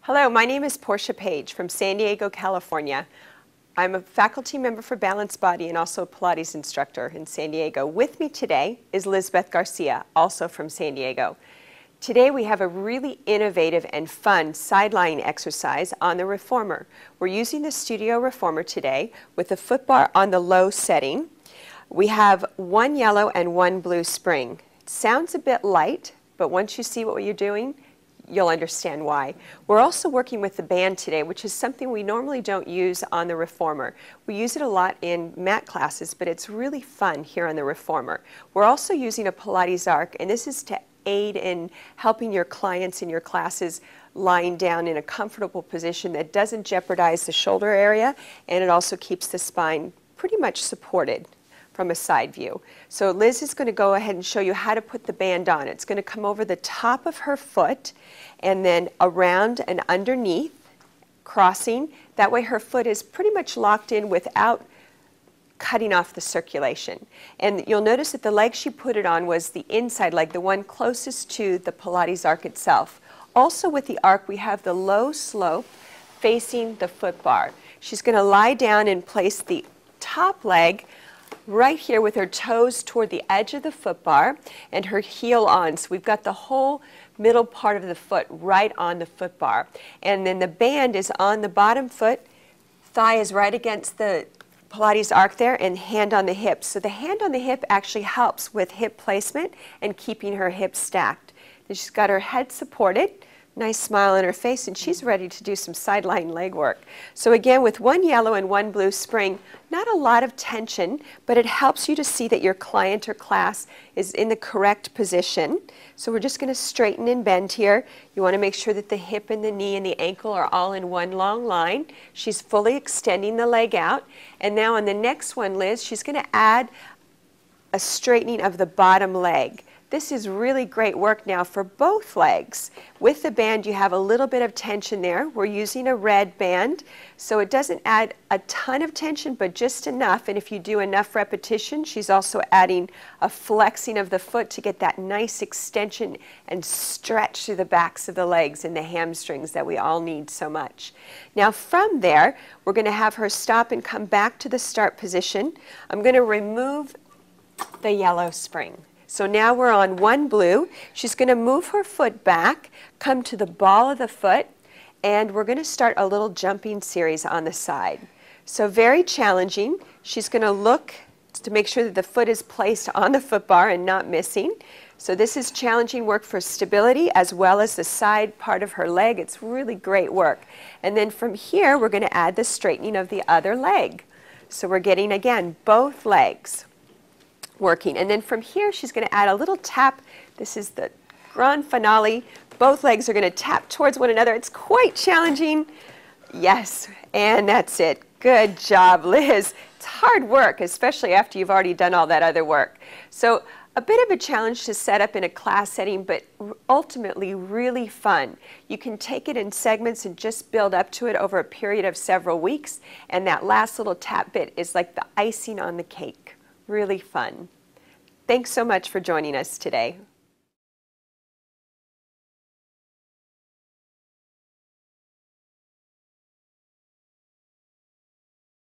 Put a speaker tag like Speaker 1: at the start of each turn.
Speaker 1: Hello, my name is Portia Page from San Diego, California. I'm a faculty member for Balanced Body and also a Pilates instructor in San Diego. With me today is Lizbeth Garcia, also from San Diego. Today we have a really innovative and fun side-lying exercise on the reformer. We're using the studio reformer today with the foot bar on the low setting. We have one yellow and one blue spring. It sounds a bit light, but once you see what you're doing, you'll understand why. We're also working with the band today, which is something we normally don't use on the reformer. We use it a lot in mat classes, but it's really fun here on the reformer. We're also using a Pilates Arc, and this is to aid in helping your clients in your classes lying down in a comfortable position that doesn't jeopardize the shoulder area, and it also keeps the spine pretty much supported from a side view. So Liz is going to go ahead and show you how to put the band on. It's going to come over the top of her foot and then around and underneath, crossing. That way her foot is pretty much locked in without cutting off the circulation. And you'll notice that the leg she put it on was the inside leg, the one closest to the Pilates Arc itself. Also with the Arc, we have the low slope facing the foot bar. She's going to lie down and place the top leg right here with her toes toward the edge of the foot bar and her heel on. So we've got the whole middle part of the foot right on the foot bar. And then the band is on the bottom foot, thigh is right against the Pilates Arc there, and hand on the hip. So the hand on the hip actually helps with hip placement and keeping her hips stacked. Then she's got her head supported, nice smile on her face, and she's ready to do some sideline leg work. So again, with one yellow and one blue spring, not a lot of tension, but it helps you to see that your client or class is in the correct position. So we're just going to straighten and bend here. You want to make sure that the hip and the knee and the ankle are all in one long line. She's fully extending the leg out. And now on the next one, Liz, she's going to add a straightening of the bottom leg. This is really great work now for both legs. With the band, you have a little bit of tension there. We're using a red band, so it doesn't add a ton of tension, but just enough. And if you do enough repetition, she's also adding a flexing of the foot to get that nice extension and stretch through the backs of the legs and the hamstrings that we all need so much. Now from there, we're going to have her stop and come back to the start position. I'm going to remove the yellow spring. So now we're on one blue. She's going to move her foot back, come to the ball of the foot, and we're going to start a little jumping series on the side. So very challenging. She's going to look to make sure that the foot is placed on the foot bar and not missing. So this is challenging work for stability as well as the side part of her leg. It's really great work. And then from here, we're going to add the straightening of the other leg. So we're getting, again, both legs working. And then from here, she's going to add a little tap. This is the grand finale. Both legs are going to tap towards one another. It's quite challenging. Yes, and that's it. Good job, Liz. It's hard work, especially after you've already done all that other work. So a bit of a challenge to set up in a class setting, but ultimately really fun. You can take it in segments and just build up to it over a period of several weeks. And that last little tap bit is like the icing on the cake. Really fun. Thanks so much for joining us today.